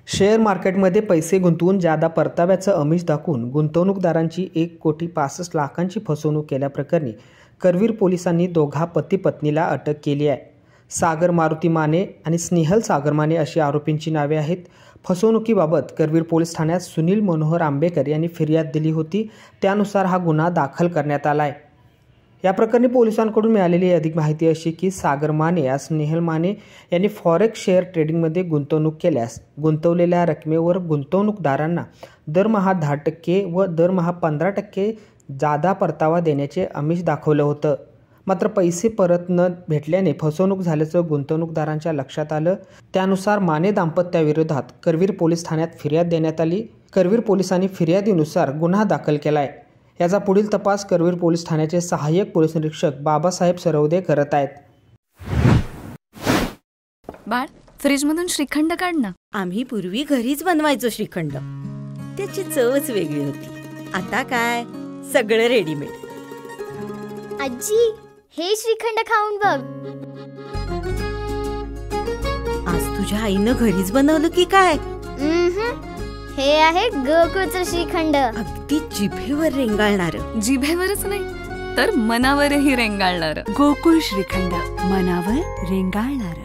Share मार्केटमध्ये पैसे गुंतवून जादा परताव्याचं आमिष दाखवून गुंतवणूकदारांची 1,65,00,000ची फसवणूक केल्याप्रकरणी करवीर पोलिसांनी दोघा पती पत्नीला अटक केली आहे। सागर मारुती माने आणि स्नेहल सागर माने अशी आरोपींची नावे आहेत। फसवणुकीबाबत करवीर पोलीस ठाण्यात सुनील मनोहर आंबेकर यांनी फिर्याद दिली होती, त्यानुसार हा गुन्हा दाखल करण्यात आला आहे। या प्रकरणी पोलिसांकडून मिळालेली अधिक माहिती अशी की सागर माने आणि स्नेहल माने यांनी फॉरेक्स शेअर ट्रेडिंगमध्ये गुंतवणूक केल्यास गुंतवलेल्या रकमेवर गुंतवणूकदारांना दरमहा 10% व दरमहा 15% जादा परतावा देण्याचे आमिष दाखवलं होतं। मात्र पैसे परत न भेटल्याने फसवणूक झाल्याचं गुंतवणूकदारांच्या लक्षात आलं। त्यानुसार माने दाम्पत्याविरोधात करवीर पोलीस ठाण्यात फिर्याद देण्यात आली। करवीर पोलिसांनी फिर्यादीनुसार गुन्हा दाखल केलाय। याचा पुढील तपास करवीर पोलीस ठाण्याचे सहाय्यक पोलीस निरीक्षक बाबासाहेब सरवदे करत आहेत। बाळ, फ्रीजमधून श्रीखंड काढ ना। आम्ही पूर्वी घरीच बनवायचो श्रीखंड, त्याची चवच वेगळी होती। आता काय सगळं रेडीमेड। आजी, हे श्रीखंड खाऊन बघ। आज तुझ्या आईनं घरीच बनवलं की काय? हे आहे गोकुळचं श्रीखंड। अगदी जिभेवर रेंगाळणार। जिभेवरच नाही तर मनावरही रेंगाळणार। गोकुळ श्रीखंड, मनावर रेंगाळणार।